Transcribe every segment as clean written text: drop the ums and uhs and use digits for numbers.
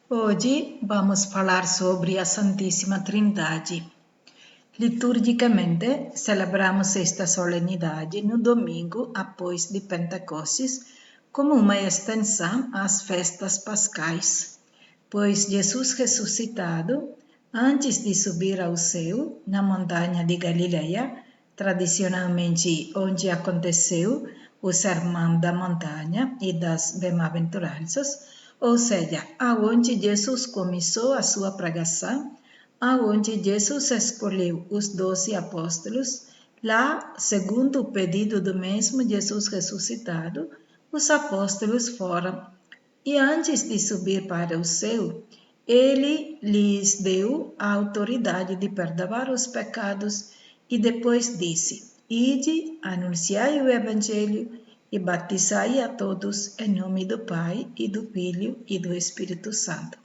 Hoje vamos falar sobre a Santíssima Trindade. Liturgicamente, celebramos esta solenidade no domingo após de Pentecostes, como uma extensão às festas pascais, pois Jesus ressuscitado, antes de subir ao céu, na montanha de Galileia, tradicionalmente onde aconteceu o Sermão da Montanha e das Bem-aventuranças, ou seja, aonde Jesus começou a sua pregação, aonde Jesus escolheu os 12 apóstolos, lá, segundo o pedido do mesmo Jesus ressuscitado, os apóstolos foram. E antes de subir para o céu, ele lhes deu a autoridade de perdoar os pecados e depois disse: Ide, anunciai o Evangelho e batizai a todos em nome do Pai e do Filho e do Espírito Santo.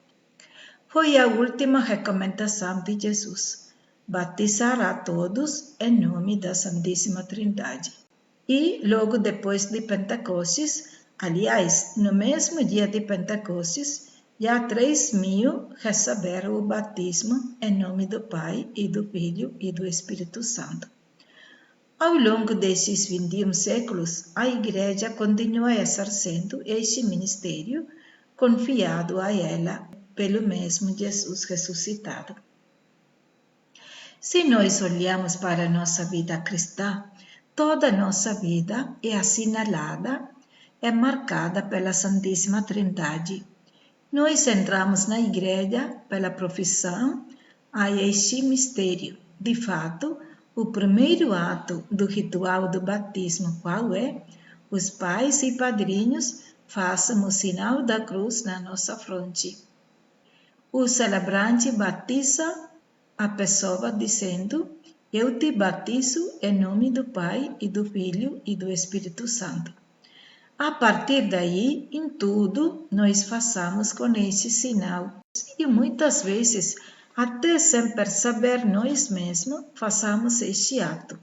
Foi a última recomendação de Jesus: batizar a todos em nome da Santíssima Trindade. E logo depois de Pentecostes, aliás, no mesmo dia de Pentecostes, já 3.000 receberam o batismo em nome do Pai e do Filho e do Espírito Santo. Ao longo desses 21 séculos, a Igreja continua exercendo este ministério confiado a ela pelo mesmo Jesus ressuscitado. Se nós olhamos para a nossa vida cristã, toda a nossa vida é assinalada, é marcada pela Santíssima Trindade. Nós entramos na Igreja pela profissão a este mistério. De fato, o primeiro ato do ritual do batismo, qual é? Os pais e padrinhos façam o sinal da cruz na nossa fronte. O celebrante batiza a pessoa dizendo: Eu te batizo em nome do Pai e do Filho e do Espírito Santo. A partir daí, em tudo, nós façamos com esse sinal. E muitas vezes, até sem perceber nós mesmos, façamos este ato.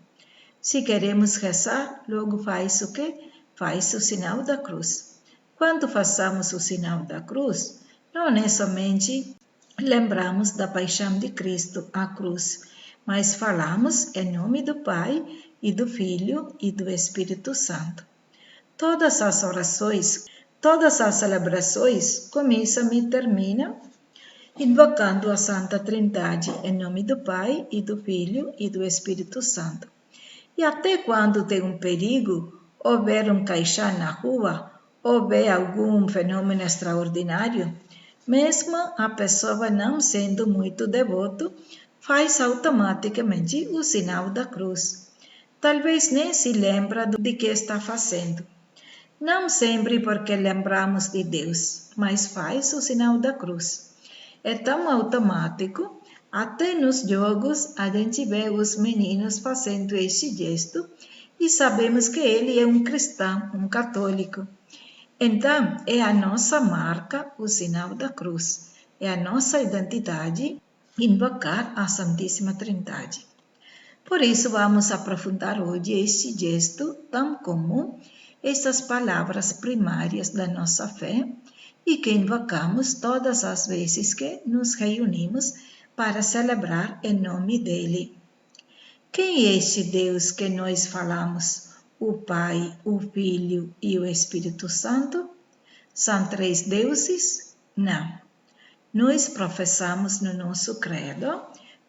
Se queremos rezar, logo faz o quê? Faz o sinal da cruz. Quando façamos o sinal da cruz, não é somente lembramos da paixão de Cristo, a cruz, mas falamos em nome do Pai e do Filho e do Espírito Santo. Todas as orações, todas as celebrações começam e terminam invocando a Santa Trindade em nome do Pai e do Filho e do Espírito Santo. E até quando tem um perigo, houver um caixão na rua, houver algum fenômeno extraordinário, mesmo a pessoa não sendo muito devoto, faz automaticamente o sinal da cruz. Talvez nem se lembra de que está fazendo. Não sempre porque lembramos de Deus, mas faz o sinal da cruz. É tão automático, até nos jogos a gente vê os meninos fazendo esse gesto e sabemos que ele é um cristão, um católico. Então, é a nossa marca, o sinal da cruz. É a nossa identidade invocar a Santíssima Trindade. Por isso, vamos aprofundar hoje este gesto tão comum, estas palavras primárias da nossa fé e que invocamos todas as vezes que nos reunimos para celebrar em nome dele. Quem é este Deus que nós falamos? O Pai, o Filho e o Espírito Santo? São três deuses? Não. Nós professamos no nosso credo: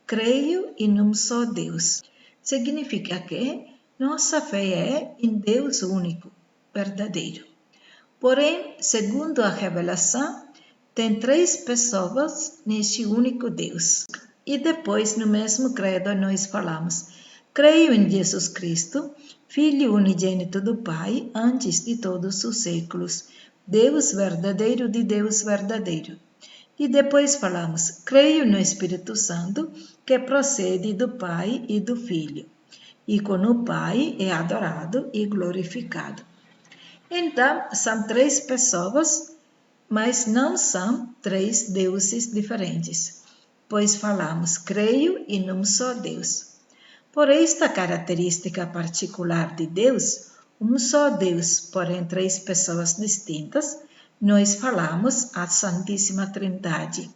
creio em um só Deus. Significa que nossa fé é em Deus único, verdadeiro. Porém, segundo a revelação, tem três pessoas neste único Deus. E depois, no mesmo credo, nós falamos: creio em Jesus Cristo, Filho unigênito do Pai, antes de todos os séculos, Deus verdadeiro de Deus verdadeiro. E depois falamos: creio no Espírito Santo, que procede do Pai e do Filho, e com o Pai é adorado e glorificado. Então, são três pessoas, mas não são três deuses diferentes, pois falamos: creio em um só Deus. Por esta característica particular de Deus, um só Deus, porém três pessoas distintas, nós falamos a Santíssima Trindade.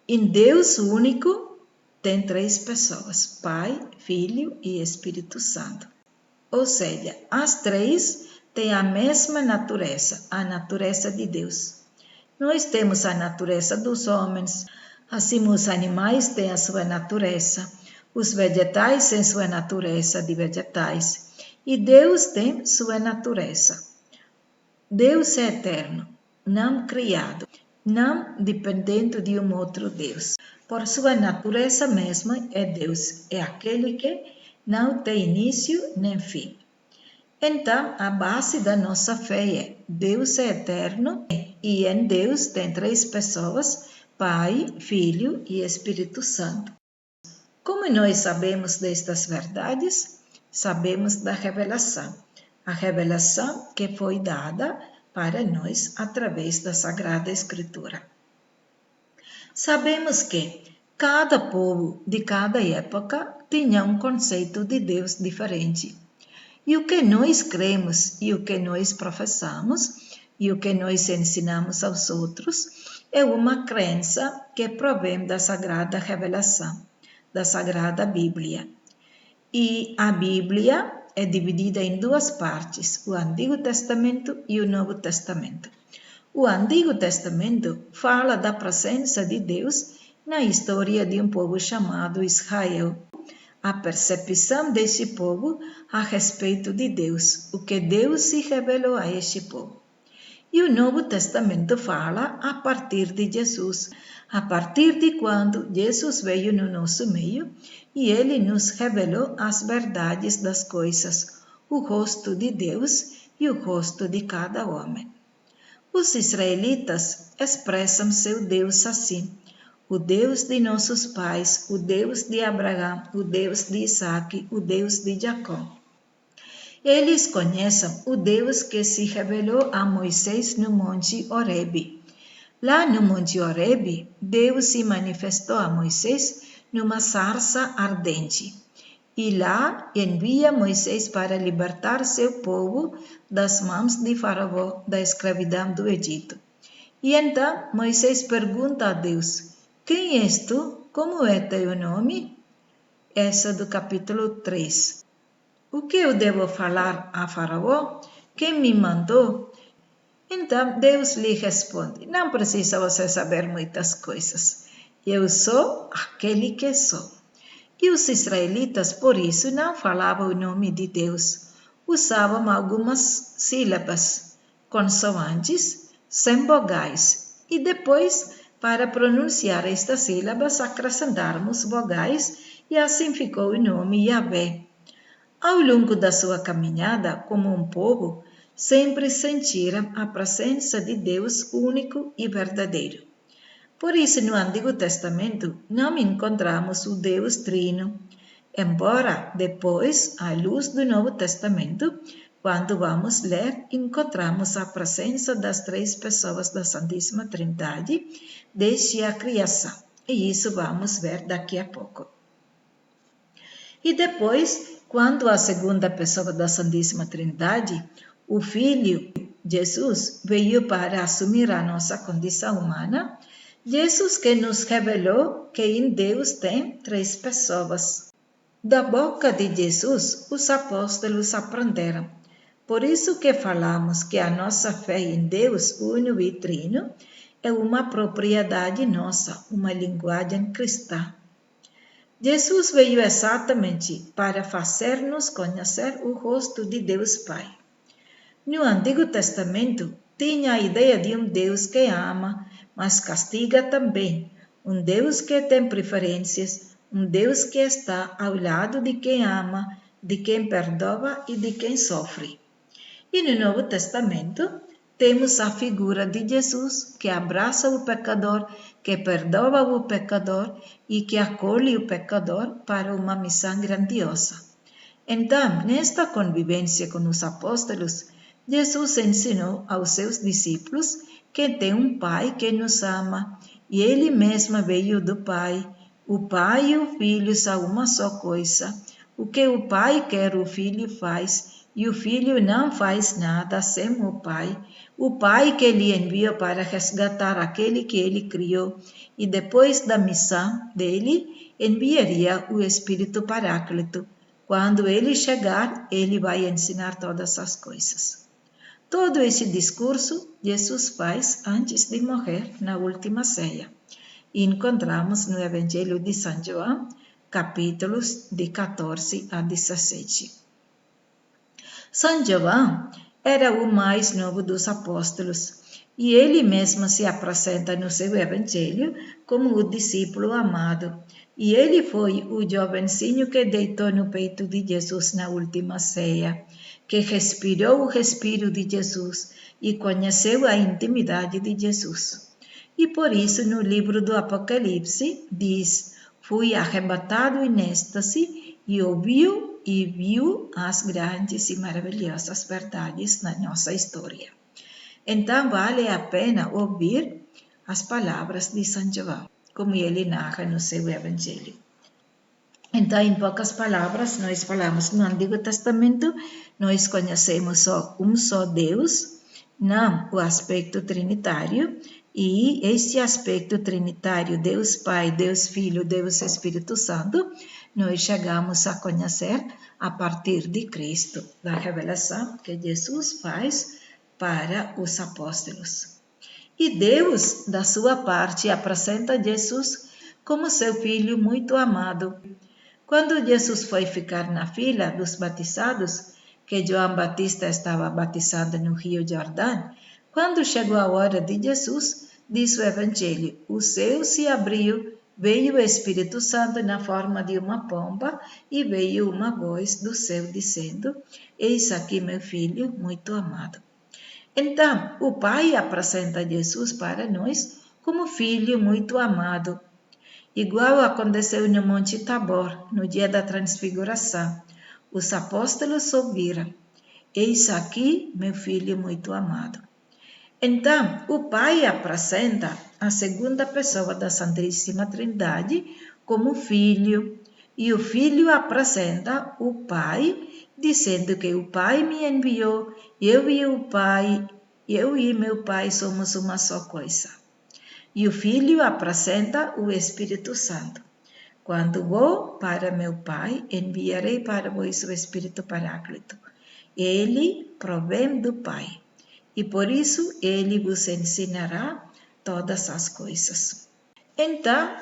Em Deus único tem 3 pessoas, Pai, Filho e Espírito Santo. Ou seja, as 3 têm a mesma natureza, a natureza de Deus. Nós temos a natureza dos homens, assim os animais têm a sua natureza, os vegetais têm sua natureza de vegetais, e Deus tem sua natureza. Deus é eterno, não criado, não dependente de um outro Deus. Por sua natureza mesma é Deus, é aquele que não tem início nem fim. Então, a base da nossa fé é Deus é eterno e em Deus tem 3 pessoas, Pai, Filho e Espírito Santo. Como nós sabemos destas verdades? Sabemos da revelação. A revelação que foi dada para nós através da Sagrada Escritura. Sabemos que cada povo de cada época tinha um conceito de Deus diferente. E o que nós cremos e o que nós professamos e o que nós ensinamos aos outros é uma crença que provém da Sagrada Revelação, da Sagrada Bíblia. E a Bíblia é dividida em 2 partes, o Antigo Testamento e o Novo Testamento. O Antigo Testamento fala da presença de Deus na história de um povo chamado Israel, a percepção deste povo a respeito de Deus, o que Deus se revelou a este povo. E o Novo Testamento fala a partir de Jesus, a partir de quando Jesus veio no nosso meio e ele nos revelou as verdades das coisas, o rosto de Deus e o rosto de cada homem. Os israelitas expressam seu Deus assim: o Deus de nossos pais, o Deus de Abraão, o Deus de Isaac, o Deus de Jacó. Eles conhecem o Deus que se revelou a Moisés no Monte Horebe. Lá no Monte Horebe, Deus se manifestou a Moisés numa sarça ardente. E lá envia Moisés para libertar seu povo das mãos de Faraó, da escravidão do Egito. E então Moisés pergunta a Deus: quem és tu? Como é teu nome? Êxodo capítulo 3. O que eu devo falar a Faraó? Quem me mandou? Então Deus lhe responde: não precisa você saber muitas coisas. Eu sou aquele que sou. E os israelitas, por isso, não falavam o nome de Deus. Usavam algumas sílabas, consoantes, sem vogais. E depois, para pronunciar estas sílabas, acrescentarmos vogais e assim ficou o nome Yahvé. Ao longo da sua caminhada como um povo, sempre sentiram a presença de Deus único e verdadeiro. Por isso, no Antigo Testamento, não encontramos o Deus Trino, embora depois, à luz do Novo Testamento, quando vamos ler, encontramos a presença das 3 pessoas da Santíssima Trindade desde a criação. E isso vamos ver daqui a pouco. E depois, quando a segunda pessoa da Santíssima Trindade, o Filho, Jesus, veio para assumir a nossa condição humana, Jesus que nos revelou que em Deus tem 3 pessoas. Da boca de Jesus, os apóstolos aprenderam. Por isso que falamos que a nossa fé em Deus único e trino é uma propriedade nossa, uma linguagem cristã. Jesus veio exatamente para fazer-nos conhecer o rosto de Deus Pai. No Antigo Testamento, tinha a ideia de um Deus que ama, mas castiga também, um Deus que tem preferências, um Deus que está ao lado de quem ama, de quem perdoa e de quem sofre. E no Novo Testamento, temos a figura de Jesus que abraça o pecador, que perdoa o pecador e que acolhe o pecador para uma missão grandiosa. Então, nesta convivência com os apóstolos, Jesus ensinou aos seus discípulos que tem um Pai que nos ama e Ele mesmo veio do Pai. O Pai e o Filho são uma só coisa. O que o Pai quer, o Filho faz, e o Filho não faz nada sem o Pai que lhe enviou para resgatar aquele que ele criou, e depois da missão dele, enviaria o Espírito Paráclito. Quando ele chegar, ele vai ensinar todas as coisas. Todo esse discurso Jesus faz antes de morrer na última ceia. E encontramos no Evangelho de São João, capítulos de 14 a 17. São João era o mais novo dos apóstolos e ele mesmo se apresenta no seu Evangelho como o discípulo amado. E ele foi o jovencinho que deitou no peito de Jesus na última ceia, que respirou o respiro de Jesus e conheceu a intimidade de Jesus. E por isso no livro do Apocalipse diz: fui arrebatado em êxtase e ouviu e viu as grandes e maravilhosas verdades na nossa história. Então vale a pena ouvir as palavras de São João, como ele narra no seu Evangelho. Então, em poucas palavras, nós falamos no Antigo Testamento, nós conhecemos só um só Deus, não o aspecto trinitário, e este aspecto trinitário, Deus Pai, Deus Filho, Deus Espírito Santo, nós chegamos a conhecer a partir de Cristo, da revelação que Jesus faz para os apóstolos. E Deus, da sua parte, apresenta Jesus como seu Filho muito amado. Quando Jesus foi ficar na fila dos batizados, que João Batista estava batizando no Rio Jordão, quando chegou a hora de Jesus, diz o Evangelho, o céu se abriu, veio o Espírito Santo na forma de uma pomba e veio uma voz do céu dizendo: eis aqui meu filho muito amado. Então, o Pai apresenta Jesus para nós como filho muito amado. Igual aconteceu no Monte Tabor, no dia da transfiguração. Os apóstolos ouviram: eis aqui meu filho muito amado. Então, o Pai apresenta a segunda pessoa da Santíssima Trindade como Filho, e o Filho apresenta o Pai, dizendo que o Pai me enviou, eu e meu Pai somos uma só coisa. E o Filho apresenta o Espírito Santo. Quando vou para meu Pai, enviarei para vós o Espírito Paráclito. Ele provém do Pai. E por isso ele vos ensinará todas as coisas. Então,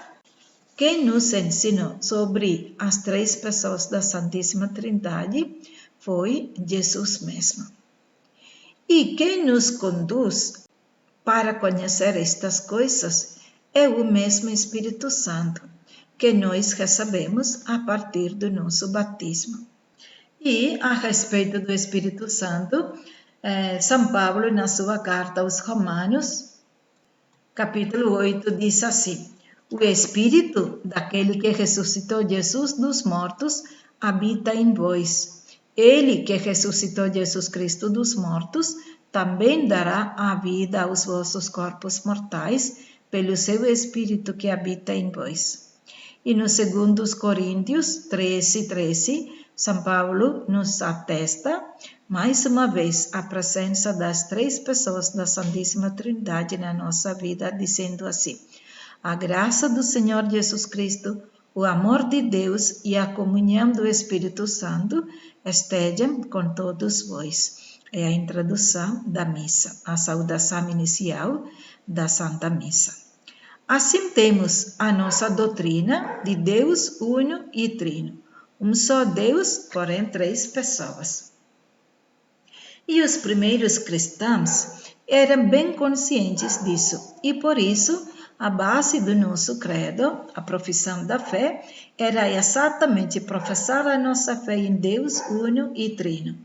quem nos ensinou sobre as três pessoas da Santíssima Trindade foi Jesus mesmo. E quem nos conduz para conhecer estas coisas é o mesmo Espírito Santo, que nós recebemos a partir do nosso batismo. E a respeito do Espírito Santo, São Paulo, na sua carta aos Romanos, capítulo 8, diz assim: o Espírito daquele que ressuscitou Jesus dos mortos habita em vós. Ele que ressuscitou Jesus Cristo dos mortos também dará a vida aos vossos corpos mortais pelo seu Espírito que habita em vós. E no 2 Coríntios 13, São Paulo nos atesta mais uma vez a presença das três pessoas da Santíssima Trindade na nossa vida, dizendo assim: a graça do Senhor Jesus Cristo, o amor de Deus e a comunhão do Espírito Santo estejam com todos vós. É a introdução da missa, a saudação inicial da Santa Missa. Assim temos a nossa doutrina de Deus uno e trino, um só Deus, porém três pessoas. E os primeiros cristãos eram bem conscientes disso, e por isso a base do nosso credo, a profissão da fé, era exatamente professar a nossa fé em Deus uno e trino.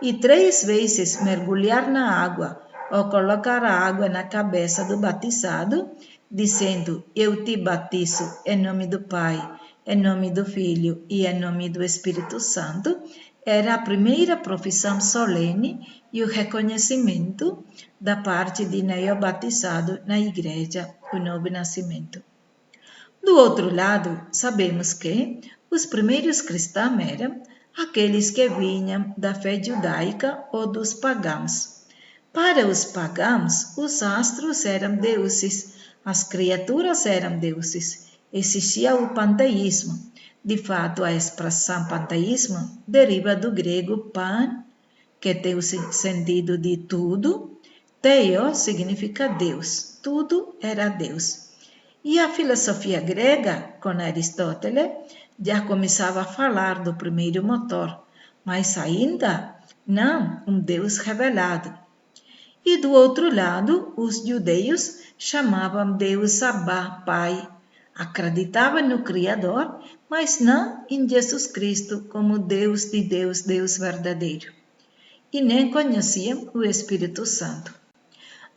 E 3 vezes mergulhar na água ou colocar a água na cabeça do batizado, dizendo: eu te batizo em nome do Pai, em nome do Filho e em nome do Espírito Santo, era a primeira profissão solene e o reconhecimento da parte de neobatizado na igreja, o novo nascimento. Do outro lado, sabemos que os primeiros cristãos eram aqueles que vinham da fé judaica ou dos pagãos. Para os pagãos, os astros eram deuses, as criaturas eram deuses. Existia o panteísmo. De fato, a expressão panteísmo deriva do grego pan, que tem o sentido de tudo. Theo significa Deus. Tudo era Deus. E a filosofia grega, com Aristóteles, já começava a falar do primeiro motor, mas ainda não um Deus revelado. E do outro lado, os judeus chamavam Deus Abba, Pai. Acreditavam no Criador, mas não em Jesus Cristo como Deus de Deus, Deus verdadeiro. E nem conheciam o Espírito Santo.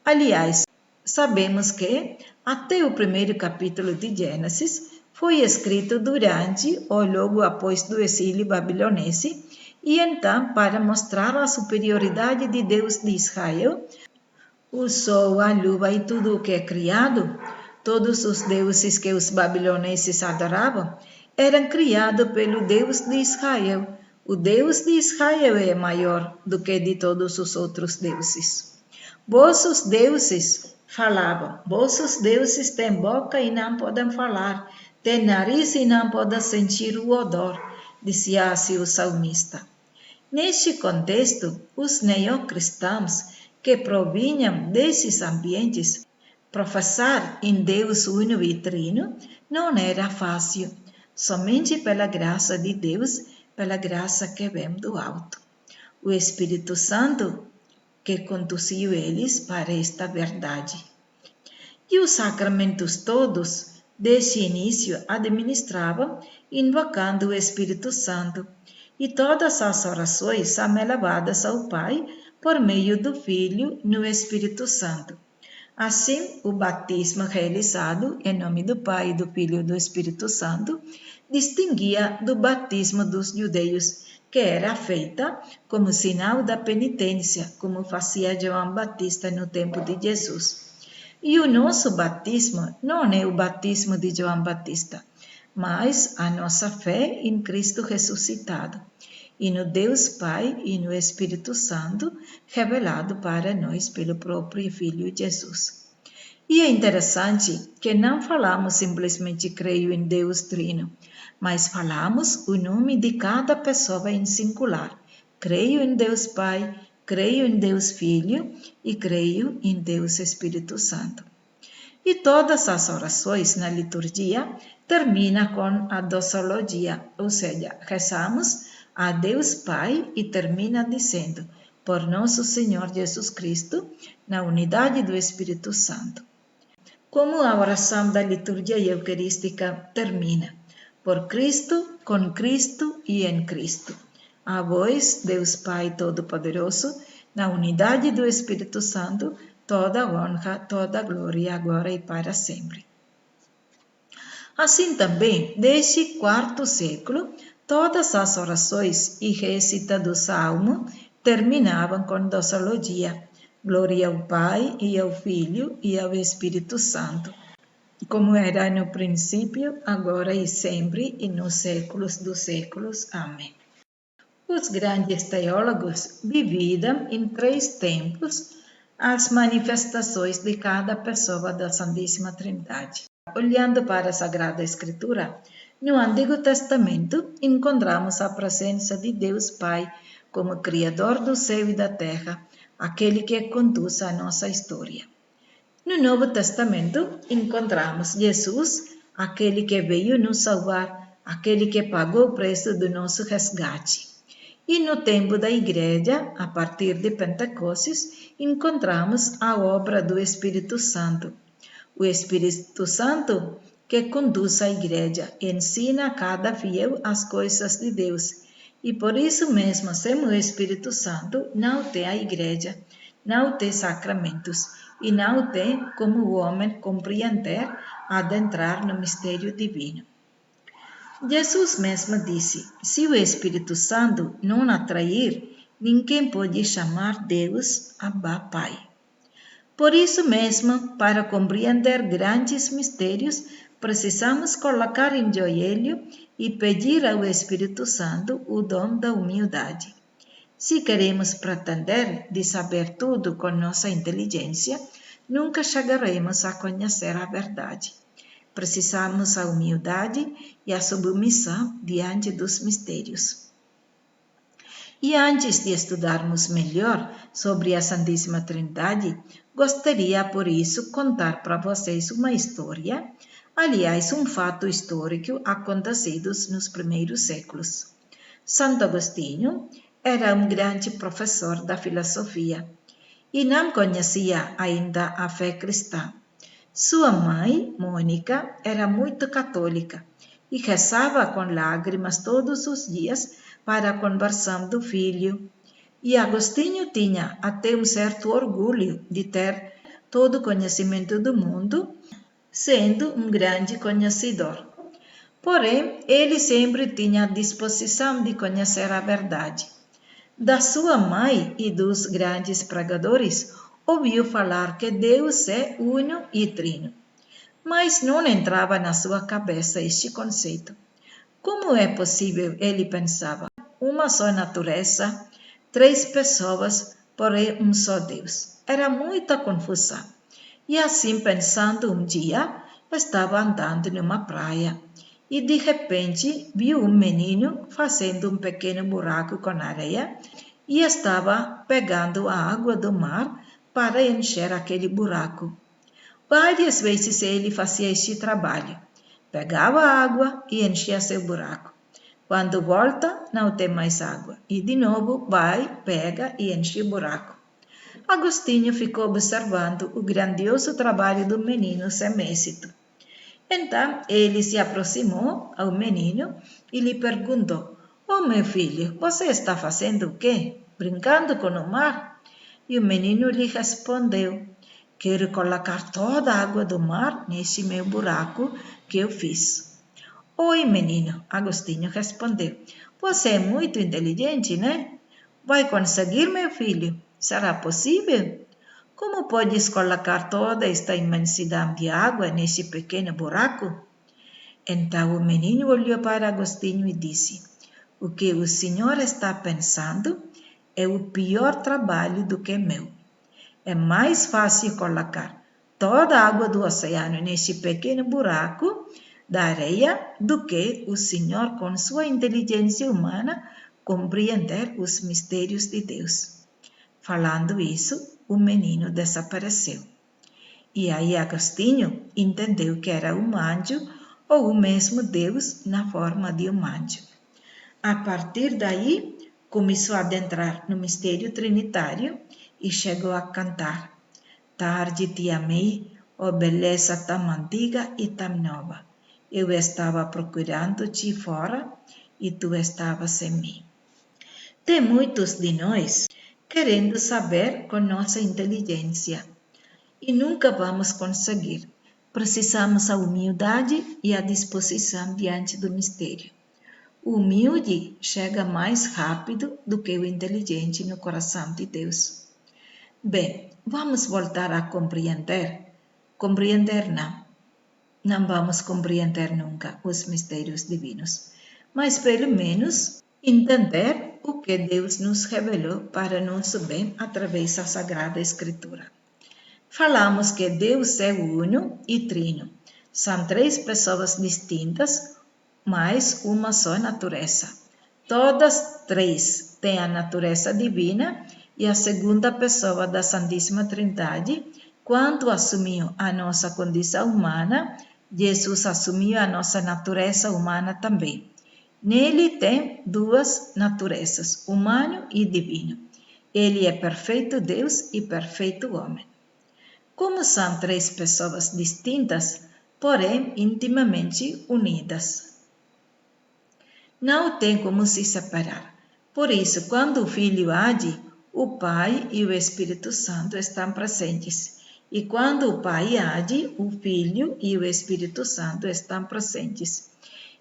Aliás, sabemos que até o primeiro capítulo de Gênesis foi escrito durante ou logo após do exílio babilonense, e então, para mostrar a superioridade de Deus de Israel, o sol, a lua e tudo o que é criado, todos os deuses que os babilonenses adoravam, eram criados pelo Deus de Israel. O Deus de Israel é maior do que de todos os outros deuses. Vossos deuses falavam, vossos deuses têm boca e não podem falar, têm nariz e não podem sentir o odor, dizia assim o salmista. Neste contexto, os neocristãos que provinham desses ambientes, professar em Deus uno e trino não era fácil, somente pela graça de Deus, pela graça que vem do alto. O Espírito Santo que conduziu eles para esta verdade. E os sacramentos todos, desde o início, administravam, invocando o Espírito Santo, e todas as orações são elevadas ao Pai por meio do Filho no Espírito Santo. Assim, o batismo realizado em nome do Pai, do Filho e do Espírito Santo distinguia do batismo dos judeus, que era feita como sinal da penitência, como fazia João Batista no tempo de Jesus. E o nosso batismo não é o batismo de João Batista, mas a nossa fé em Cristo ressuscitado, e no Deus Pai e no Espírito Santo, revelado para nós pelo próprio Filho Jesus. E é interessante que não falamos simplesmente creio em Deus Trino, mas falamos o nome de cada pessoa em singular. Creio em Deus Pai, creio em Deus Filho e creio em Deus Espírito Santo. E todas as orações na liturgia terminam com a doxologia, ou seja, rezamos a Deus Pai e termina dizendo, por nosso Senhor Jesus Cristo, na unidade do Espírito Santo. Como a oração da liturgia eucarística termina, por Cristo, com Cristo e em Cristo. A vós, Deus Pai Todo-Poderoso, na unidade do Espírito Santo, toda honra, toda glória, agora e para sempre. Assim também, desde o quarto século, todas as orações e recita do Salmo terminavam com doxologia. Glória ao Pai, e ao Filho, e ao Espírito Santo, como era no princípio, agora e sempre, e nos séculos dos séculos. Amém. Os grandes teólogos dividem em 3 tempos as manifestações de cada pessoa da Santíssima Trindade. Olhando para a Sagrada Escritura, no Antigo Testamento encontramos a presença de Deus Pai como Criador do céu e da terra, aquele que conduz a nossa história. No Novo Testamento encontramos Jesus, aquele que veio nos salvar, aquele que pagou o preço do nosso resgate. E no tempo da Igreja, a partir de Pentecostes, encontramos a obra do Espírito Santo. O Espírito Santo que conduz a Igreja, ensina a cada fiel as coisas de Deus. E por isso mesmo, sem o Espírito Santo, não tem a Igreja, não tem sacramentos, e não tem como o homem compreender, adentrar no mistério divino. Jesus mesmo disse, se o Espírito Santo não atrair, ninguém pode chamar Deus Abba Pai. Por isso mesmo, para compreender grandes mistérios, precisamos colocar em joelho e pedir ao Espírito Santo o dom da humildade. Se queremos pretender de saber tudo com nossa inteligência, nunca chegaremos a conhecer a verdade. Precisamos a humildade e a submissão diante dos mistérios. E antes de estudarmos melhor sobre a Santíssima Trindade, gostaria por isso contar para vocês uma história, aliás, um fato histórico acontecido nos primeiros séculos. Santo Agostinho era um grande professor da filosofia e não conhecia ainda a fé cristã. Sua mãe, Mônica, era muito católica e rezava com lágrimas todos os dias para a conversão do filho. E Agostinho tinha até um certo orgulho de ter todo o conhecimento do mundo, sendo um grande conhecedor. Porém, ele sempre tinha a disposição de conhecer a verdade. Da sua mãe e dos grandes pregadores, ouviu falar que Deus é uno e trino. Mas não entrava na sua cabeça este conceito. Como é possível, ele pensava, uma só natureza, 3 pessoas, porém um só Deus? Era muita confusão. E assim pensando um dia, estava andando numa praia e de repente viu um menino fazendo um pequeno buraco com areia e estava pegando a água do mar para encher aquele buraco. Várias vezes ele fazia este trabalho. Pegava a água e enchia seu buraco. Quando volta, não tem mais água. E de novo vai, pega e enche o buraco. Agostinho ficou observando o grandioso trabalho do menino sem êxito. Então ele se aproximou ao menino e lhe perguntou: "Oh, meu filho, você está fazendo o quê? Brincando com o mar?" E o menino lhe respondeu: "Quero colocar toda a água do mar nesse meu buraco que eu fiz." "Oi, menino," Agostinho respondeu. "Você é muito inteligente, né? Vai conseguir, meu filho? Será possível? Como podes colocar toda esta imensidão de água nesse pequeno buraco?" Então o menino olhou para Agostinho e disse: "O que o senhor está pensando é o pior trabalho do que meu. É mais fácil colocar toda a água do oceano nesse pequeno buraco da areia do que o senhor, com sua inteligência humana, compreender os mistérios de Deus." Falando isso, o menino desapareceu. E aí Agostinho entendeu que era um anjo ou o mesmo Deus na forma de um anjo. A partir daí, começou a adentrar no mistério trinitário e chegou a cantar: "Tarde te amei, ó beleza tão antiga e tão nova. Eu estava procurando-te fora e tu estavas em mim." Tem muitos de nós querendo saber com nossa inteligência e nunca vamos conseguir. Precisamos a humildade e a disposição diante do mistério. O humilde chega mais rápido do que o inteligente no coração de Deus. Bem, vamos voltar a compreender. Compreender não vamos compreender nunca os mistérios divinos, mas pelo menos entender o que Deus nos revelou para nosso bem através da Sagrada Escritura. Falamos que Deus é uno e trino. São 3 pessoas distintas, mas uma só natureza. Todas 3 têm a natureza divina e a segunda pessoa da Santíssima Trindade, quando assumiu a nossa condição humana, Jesus assumiu a nossa natureza humana também. Nele tem 2 naturezas, humano e divino. Ele é perfeito Deus e perfeito homem. Como são 3 pessoas distintas, porém intimamente unidas, não tem como se separar. Por isso, quando o Filho age, o Pai e o Espírito Santo estão presentes. E quando o Pai age, o Filho e o Espírito Santo estão presentes.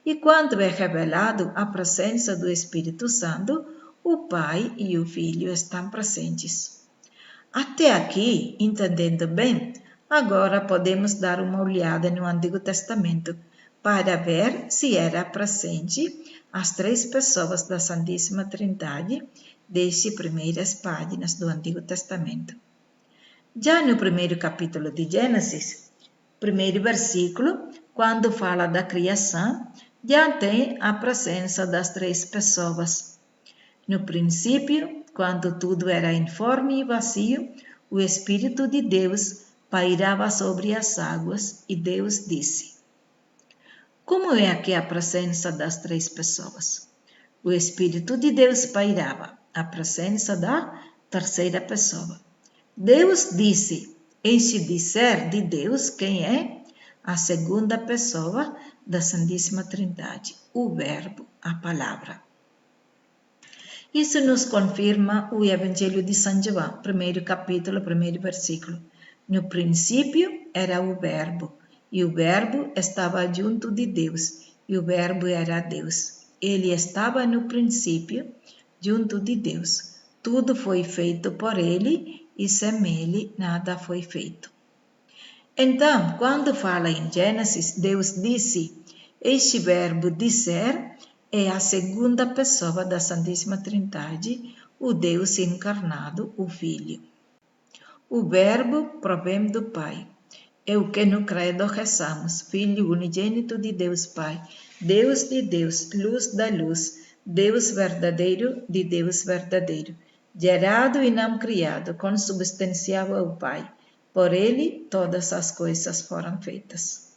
E quando é revelado a presença do Espírito Santo, o Pai e o Filho estão presentes. Até aqui, entendendo bem, Agora podemos dar uma olhada no Antigo Testamento para ver se era presente as três pessoas da Santíssima Trindade desde primeiras páginas do Antigo Testamento. Já no primeiro capítulo de Gênesis, primeiro versículo, quando fala da criação, já tem a presença das três pessoas. No princípio, quando tudo era informe e vazio, o Espírito de Deus pairava sobre as águas e Deus disse. Como é aqui a presença das três pessoas? O Espírito de Deus pairava, a presença da terceira pessoa. Deus disse, este dizer de Deus quem é? A segunda pessoa da Santíssima Trindade, o Verbo, a Palavra. Isso nos confirma o Evangelho de São João, primeiro capítulo, primeiro versículo. No princípio era o Verbo, e o Verbo estava junto de Deus, e o Verbo era Deus. Ele estava no princípio, junto de Deus. Tudo foi feito por ele, e sem ele nada foi feito. Então, quando fala em Gênesis, Deus disse, este verbo dizer é a segunda pessoa da Santíssima Trindade, o Deus encarnado, o Filho. O verbo provém do Pai. É o que no credo rezamos, Filho unigênito de Deus Pai, Deus de Deus, luz da luz, Deus verdadeiro de Deus verdadeiro, gerado e não criado, consubstancial ao Pai. Por ele todas as coisas foram feitas.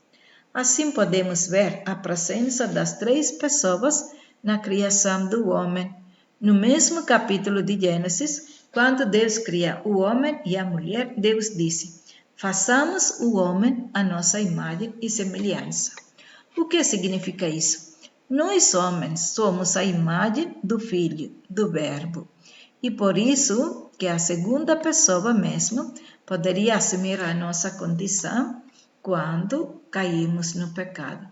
Assim podemos ver a presença das três pessoas na criação do homem. No mesmo capítulo de Gênesis, quando Deus cria o homem e a mulher, Deus disse, façamos o homem à nossa imagem e semelhança. O que significa isso? Nós homens somos a imagem do Filho, do Verbo. E por isso que a segunda pessoa mesmo poderia assumir a nossa condição quando caímos no pecado,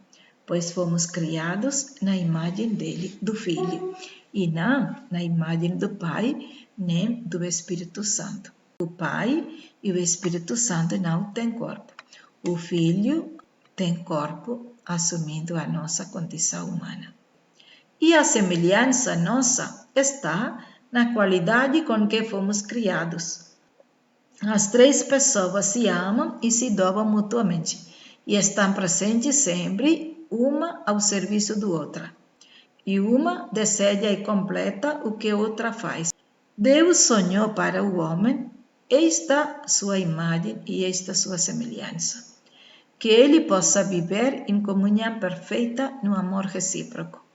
pois fomos criados na imagem dele, do Filho, e não na imagem do Pai, nem do Espírito Santo. O Pai e o Espírito Santo não têm corpo. O Filho tem corpo, assumindo a nossa condição humana. E a semelhança nossa está na qualidade com que fomos criados. As três pessoas se amam e se doam mutuamente e estão presentes sempre, uma ao serviço do outra. E uma deseja e completa o que outra faz. Deus sonhou para o homem esta sua imagem e esta sua semelhança, que ele possa viver em comunhão perfeita no amor recíproco.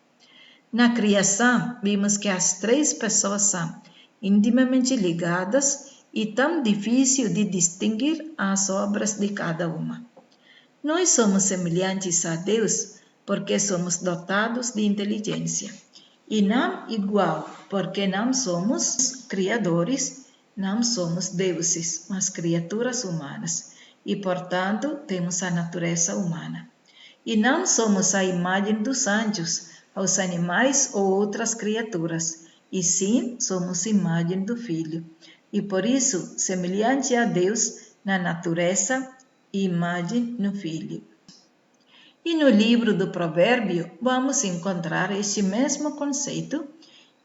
Na criação, vimos que as três pessoas são intimamente ligadas e tão difícil de distinguir as obras de cada uma. Nós somos semelhantes a Deus porque somos dotados de inteligência, e não igual porque não somos criadores, não somos deuses, mas criaturas humanas, e portanto temos a natureza humana. E não somos a imagem dos anjos, aos animais ou outras criaturas, e sim somos imagem do Filho, e por isso semelhante a Deus na natureza e imagem no Filho. E no livro do Provérbio vamos encontrar este mesmo conceito,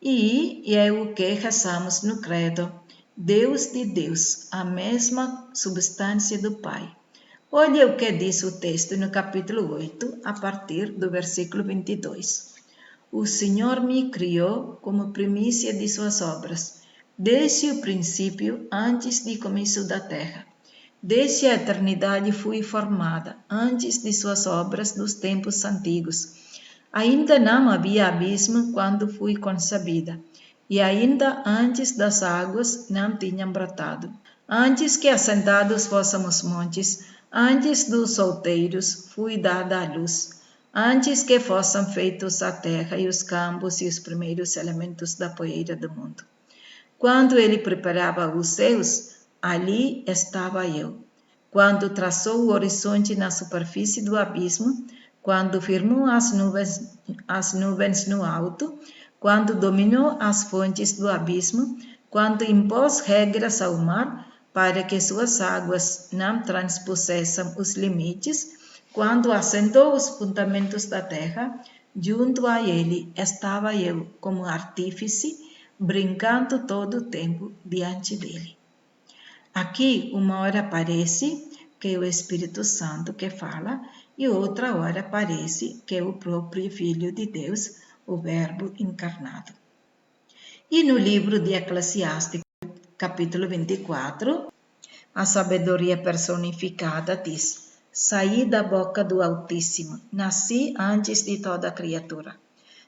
e é o que rezamos no credo, Deus de Deus, a mesma substância do Pai. Olha o que diz o texto no capítulo 8, a partir do versículo 22. O Senhor me criou como primícia de suas obras, desde o princípio, antes do começo da terra. Desde a eternidade fui formada, antes de suas obras dos tempos antigos. Ainda não havia abismo quando fui concebida, e ainda antes das águas não tinham brotado. Antes que assentados fôssemos montes, antes dos solteiros fui dada à luz. Antes que fossem feitos a terra e os campos e os primeiros elementos da poeira do mundo. Quando ele preparava os céus, ali estava eu. Quando traçou o horizonte na superfície do abismo, quando firmou as nuvens no alto, quando dominou as fontes do abismo, quando impôs regras ao mar, para que suas águas não transpusessem os limites, quando assentou os fundamentos da terra, junto a ele estava eu como artífice, brincando todo o tempo diante dele. Aqui, uma hora parece que é o Espírito Santo que fala, e outra hora parece que é o próprio Filho de Deus, o Verbo encarnado. E no livro de Eclesiastes, capítulo 24, a sabedoria personificada diz: saí da boca do Altíssimo, nasci antes de toda criatura.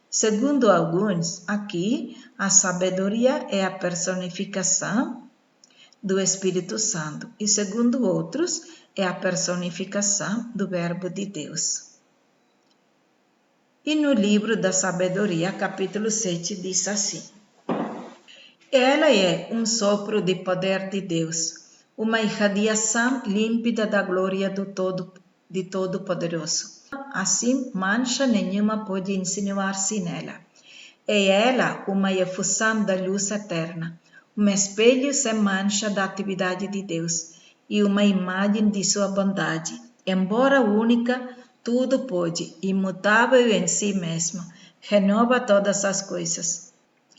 Segundo alguns, aqui a sabedoria é a personificação do Espírito Santo, e segundo outros, é a personificação do Verbo de Deus. E no livro da Sabedoria, capítulo 7, diz assim: ela é um sopro de poder de Deus, uma irradiação límpida da glória do Todo-Poderoso. Assim, mancha nenhuma pode insinuar-se nela. É ela uma efusão da luz eterna, um espelho sem mancha da atividade de Deus e uma imagem de sua bondade. Embora única, tudo pode, imutável em si mesmo, renova todas as coisas.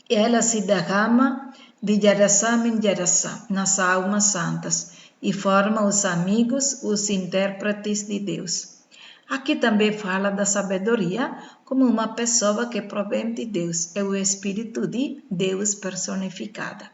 Ela se derrama de geração em geração nas almas santas e forma os amigos, os intérpretes de Deus. Aqui também fala da sabedoria como uma pessoa que provém de Deus, é o Espírito de Deus personificada.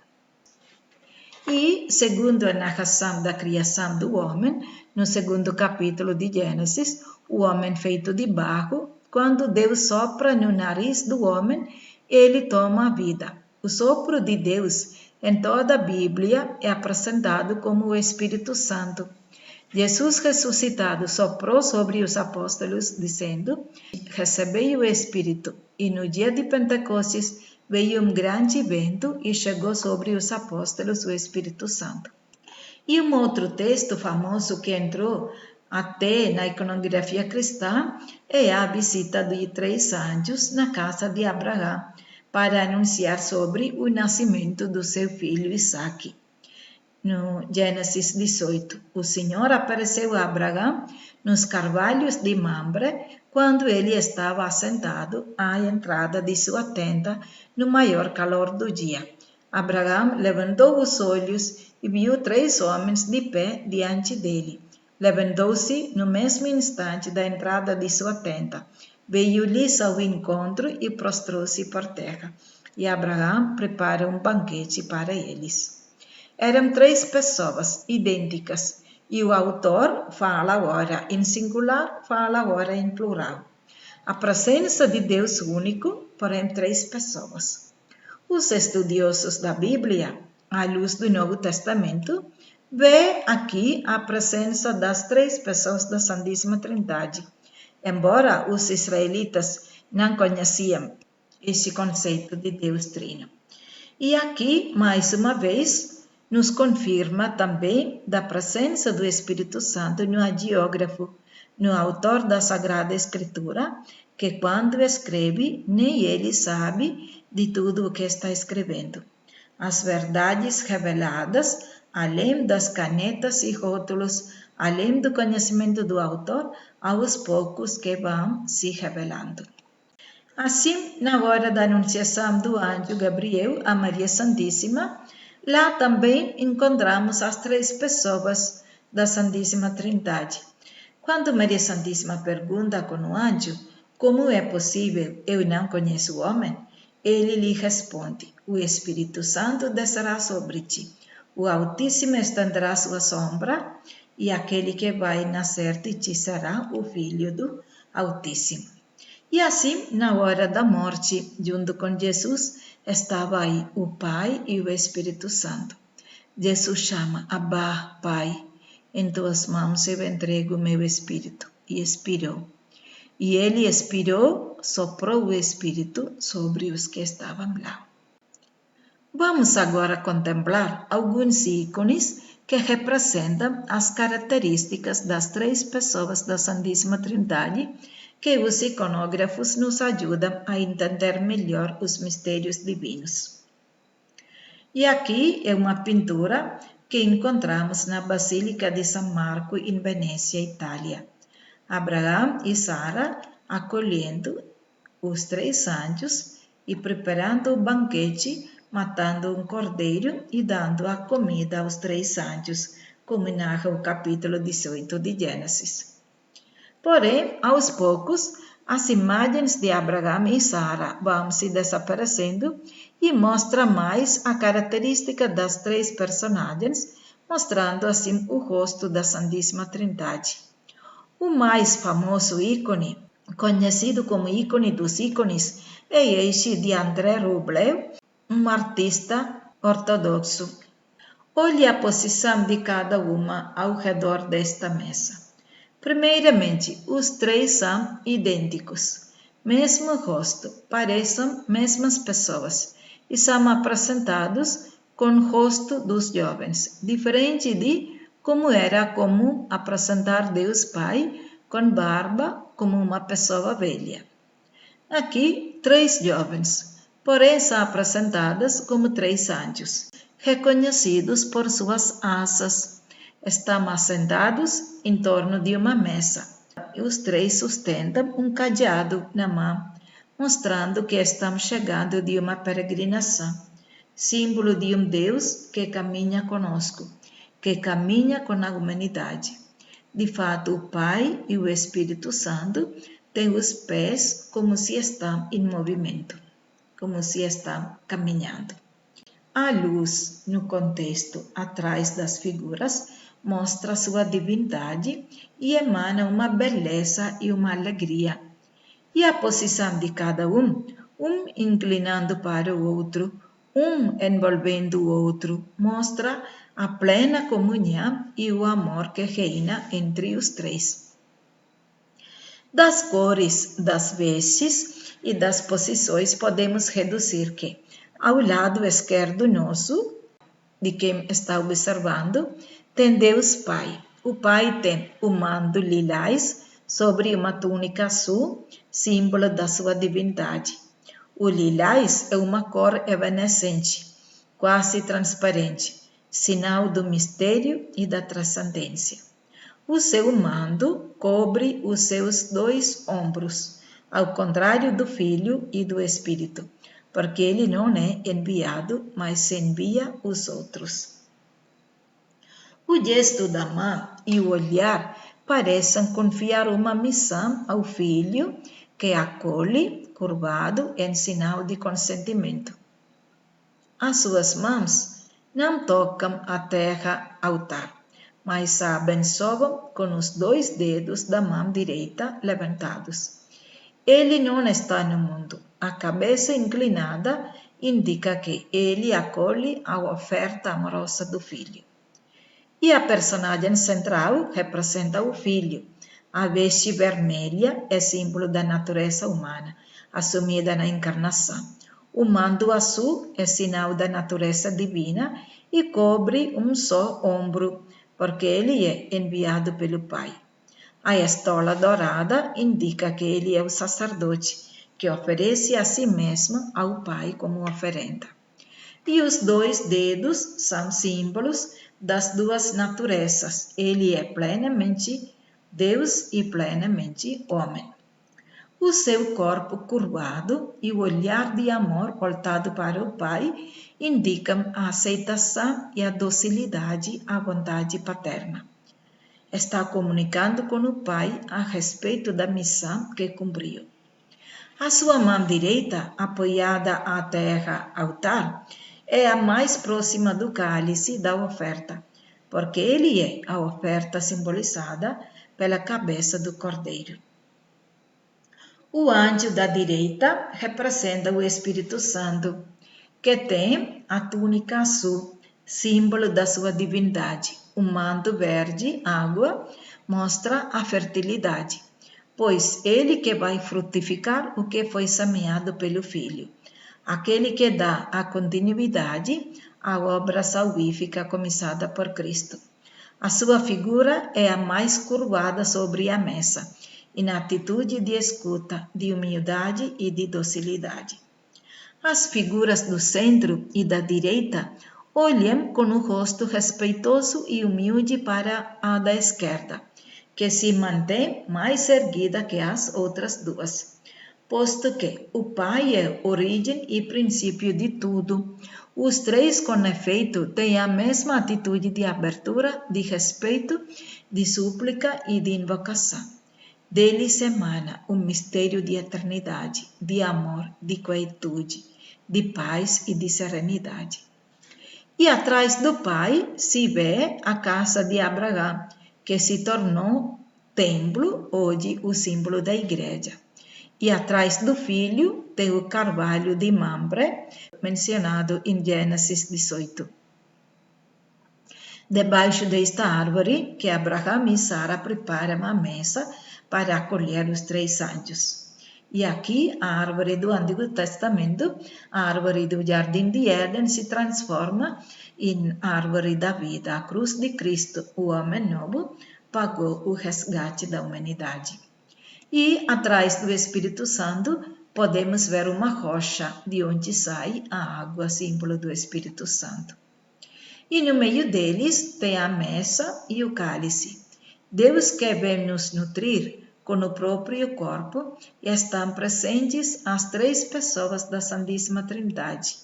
E, segundo a narração da criação do homem, no segundo capítulo de Gênesis, o homem feito de barro, quando Deus sopra no nariz do homem, ele toma a vida. O sopro de Deus em toda a Bíblia é apresentado como o Espírito Santo. Jesus ressuscitado soprou sobre os apóstolos, dizendo: recebei o Espírito. E no dia de Pentecostes veio um grande vento e chegou sobre os apóstolos o Espírito Santo. E um outro texto famoso que entrou até na iconografia cristã é a visita de 3 anjos na casa de Abraão para anunciar sobre o nascimento do seu filho Isaque. No Gênesis 18, o Senhor apareceu a Abraão nos carvalhos de Mamre quando ele estava assentado à entrada de sua tenda no maior calor do dia. Abraão levantou os olhos e viu 3 homens de pé diante dele. Levantou-se no mesmo instante da entrada de sua tenda, veio-lhes ao encontro e prostrou-se por terra. E Abraão prepara um banquete para eles. Eram 3 pessoas idênticas, e o autor fala agora em singular, fala agora em plural. A presença de Deus único, porém 3 pessoas. Os estudiosos da Bíblia, à luz do Novo Testamento, vê aqui a presença das 3 pessoas da Santíssima Trindade, embora os israelitas não conheciam esse conceito de Deus Trino. E aqui, mais uma vez, nos confirma também da presença do Espírito Santo no hagiógrafo, no autor da Sagrada Escritura, que quando escreve, nem ele sabe de tudo o que está escrevendo. As verdades reveladas, além das canetas e rótulos, além do conhecimento do autor, aos poucos que vão se revelando. Assim, na hora da anunciação do anjo Gabriel a Maria Santíssima, lá também encontramos as 3 pessoas da Santíssima Trindade. Quando Maria Santíssima pergunta com o anjo como é possível eu não conheço o homem, ele lhe responde: o Espírito Santo descerá sobre ti, o Altíssimo estenderá sua sombra, e aquele que vai nascer de ti será o Filho do Altíssimo. E assim, na hora da morte, junto com Jesus, estava aí o Pai e o Espírito Santo. Jesus chama: Abba, Pai, em tuas mãos eu entrego o meu espírito. E expirou. E ele expirou, soprou o Espírito sobre os que estavam lá. Vamos agora contemplar alguns ícones que representam as características das 3 pessoas da Santíssima Trindade, que os iconógrafos nos ajudam a entender melhor os mistérios divinos. E aqui é uma pintura que encontramos na Basílica de São Marco, em Venécia, Itália. Abraão e Sara acolhendo os 3 anjos e preparando o banquete, matando um cordeiro e dando a comida aos 3 anjos, como narra o capítulo 18 de Gênesis. Porém, aos poucos, as imagens de Abraão e Sara vão se desaparecendo e mostra mais a característica das 3 personagens, mostrando assim o rosto da Santíssima Trindade. O mais famoso ícone, conhecido como ícone dos ícones, é este de André Rublev, um artista ortodoxo. Olhe a posição de cada uma ao redor desta mesa. Primeiramente, os 3 são idênticos, mesmo rosto, parecem mesmas pessoas e são apresentados com o rosto dos jovens, diferente de como era comum apresentar Deus Pai com barba como uma pessoa velha. Aqui, 3 jovens, porém são apresentados como 3 anjos, reconhecidos por suas asas. Estão assentados em torno de uma mesa. Os 3 sustentam um cajado na mão, mostrando que estão chegando de uma peregrinação, símbolo de um Deus que caminha conosco, que caminha com a humanidade. De fato, o Pai e o Espírito Santo têm os pés como se estão em movimento, como se estão caminhando. A luz, no contexto atrás das figuras, mostra sua divindade e emana uma beleza e uma alegria. E a posição de cada um inclinando para o outro, envolvendo o outro, mostra a plena comunhão e o amor que reina entre os 3. Das cores das vestes e das posições podemos deduzir que, ao lado esquerdo nosso, de quem está observando, tem Deus Pai. O Pai tem o manto lilás sobre uma túnica azul, símbolo da sua divindade. O lilás é uma cor evanescente, quase transparente, sinal do mistério e da transcendência. O seu manto cobre os seus 2 ombros, ao contrário do Filho e do Espírito, porque ele não é enviado, mas envia os outros. O gesto da mão e o olhar parecem confiar uma missão ao Filho, que acolhe, curvado, em sinal de consentimento. As suas mãos não tocam a terra altar, mas a abençoam com os 2 dedos da mão direita levantados. Ele não está no mundo. A cabeça inclinada indica que ele acolhe a oferta amorosa do Filho. E a personagem central representa o Filho. A veste vermelha é símbolo da natureza humana, assumida na encarnação. O manto azul é sinal da natureza divina e cobre um só ombro, porque ele é enviado pelo Pai. A estola dourada indica que ele é o sacerdote, que oferece a si mesmo ao Pai como oferenda. E os 2 dedos são símbolos das 2 naturezas. Ele é plenamente Deus e plenamente homem. O seu corpo curvado e o olhar de amor voltado para o Pai indicam a aceitação e a docilidade à vontade paterna. Está comunicando com o Pai a respeito da missão que cumpriu. A sua mão direita, apoiada à terra altar, é a mais próxima do cálice da oferta, porque ele é a oferta simbolizada pela cabeça do cordeiro. O anjo da direita representa o Espírito Santo, que tem a túnica azul, símbolo da sua divindade. O manto verde, água, mostra a fertilidade, pois ele que vai frutificar o que foi semeado pelo Filho, aquele que dá a continuidade à obra salvífica começada por Cristo. A sua figura é a mais curvada sobre a mesa, e na atitude de escuta, de humildade e de docilidade. As figuras do centro e da direita Olhem com um rosto respeitoso e humilde para a da esquerda, que se mantém mais erguida que as outras duas, posto que o Pai é origem e princípio de tudo. Os três, com efeito, têm a mesma atitude de abertura, de respeito, de súplica e de invocação. Deles emana um mistério de eternidade, de amor, de quietude, de paz e de serenidade. E atrás do Pai se vê a casa de Abraão, que se tornou templo, hoje o símbolo da igreja. E atrás do Filho tem o carvalho de Mamre, mencionado em Gênesis 18. Debaixo desta árvore, que Abraão e Sara preparam a mesa para acolher os três anjos. E aqui, a árvore do Antigo Testamento, a árvore do Jardim de Éden, se transforma em árvore da vida. A cruz de Cristo, o homem novo, pagou o resgate da humanidade. E atrás do Espírito Santo, podemos ver uma rocha de onde sai a água, símbolo do Espírito Santo. E no meio deles tem a mesa e o cálice. Deus quer ver nos nutrir com o próprio corpo e estão presentes as três pessoas da Santíssima Trindade.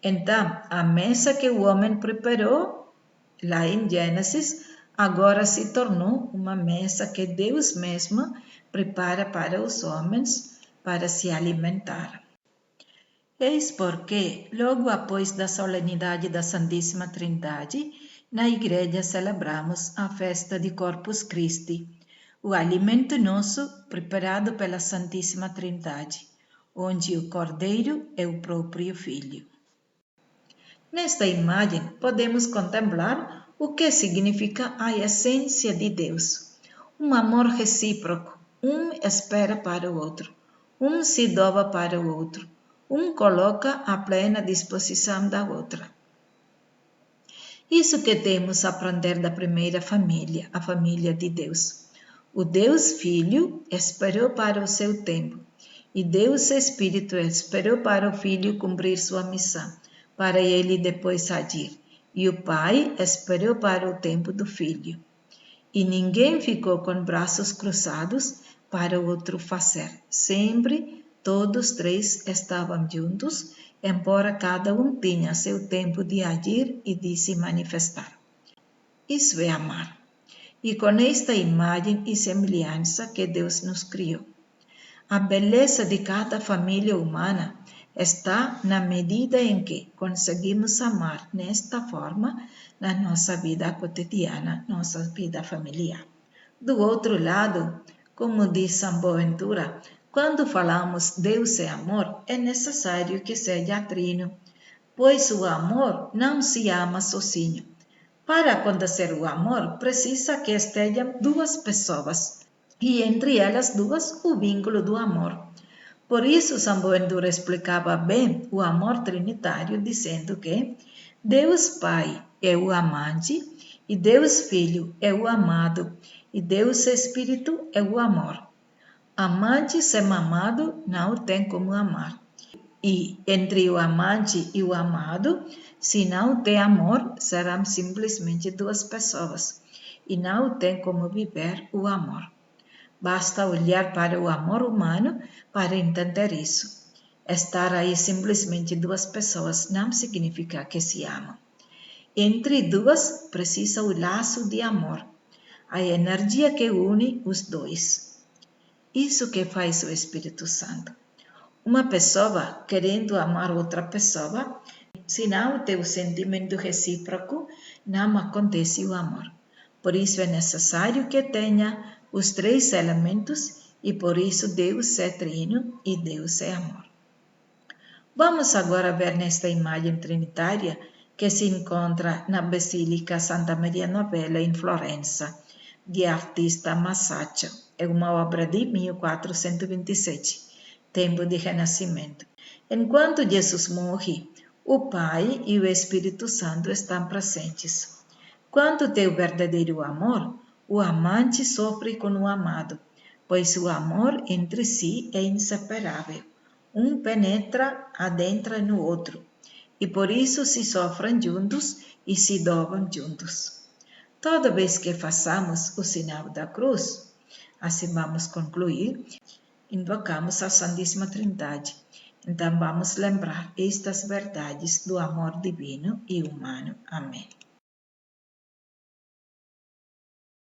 Então, a mesa que o homem preparou, lá em Gênesis, agora se tornou uma mesa que Deus mesmo prepara para os homens para se alimentar. Eis porque, logo após da solenidade da Santíssima Trindade, na igreja celebramos a festa de Corpus Christi, o alimento nosso preparado pela Santíssima Trindade, onde o Cordeiro é o próprio Filho. Nesta imagem, podemos contemplar o que significa a essência de Deus. Um amor recíproco, um espera para o outro, um se doa para o outro, um coloca à plena disposição da outra. Isso que temos a aprender da primeira família, a família de Deus. O Deus Filho esperou para o seu tempo, e Deus Espírito esperou para o Filho cumprir sua missão, para ele depois agir, e o Pai esperou para o tempo do Filho. E ninguém ficou com braços cruzados para o outro fazer. Sempre todos três estavam juntos, embora cada um tinha seu tempo de agir e de se manifestar. Isso é amar. E com esta imagem e semelhança que Deus nos criou. A beleza de cada família humana está na medida em que conseguimos amar nesta forma na nossa vida cotidiana, nossa vida familiar. Do outro lado, como diz São Boaventura, quando falamos Deus é amor, é necessário que seja trino, pois o amor não se ama sozinho. Para acontecer o amor, precisa que estejam duas pessoas, e entre elas duas o vínculo do amor. Por isso, São Boaventura explicava bem o amor trinitário, dizendo que Deus Pai é o amante, e Deus Filho é o amado, e Deus Espírito é o amor. Amante sem amado não tem como amar. E entre o amante e o amado, se não tem amor, serão simplesmente duas pessoas, e não tem como viver o amor. Basta olhar para o amor humano para entender isso. Estar aí simplesmente duas pessoas não significa que se amam. Entre duas precisa o laço de amor, a energia que une os dois. Isso que faz o Espírito Santo. Uma pessoa querendo amar outra pessoa, se não tem o sentimento recíproco, não acontece o amor. Por isso é necessário que tenha os três elementos e por isso Deus é trino e Deus é amor. Vamos agora ver nesta imagem trinitária que se encontra na Basílica Santa Maria Novella em Florença, de artista Masaccio. É uma obra de 1427, tempo de Renascimento. Enquanto Jesus morre, o Pai e o Espírito Santo estão presentes. Quando tem o verdadeiro amor, o amante sofre com o amado, pois o amor entre si é inseparável. Um penetra, adentra no outro. e por isso se sofrem juntos e se dobram juntos. Toda vez que façamos o sinal da cruz, assim vamos concluir, invocamos a Santíssima Trindade. Então vamos lembrar estas verdades do amor divino e humano. Amém.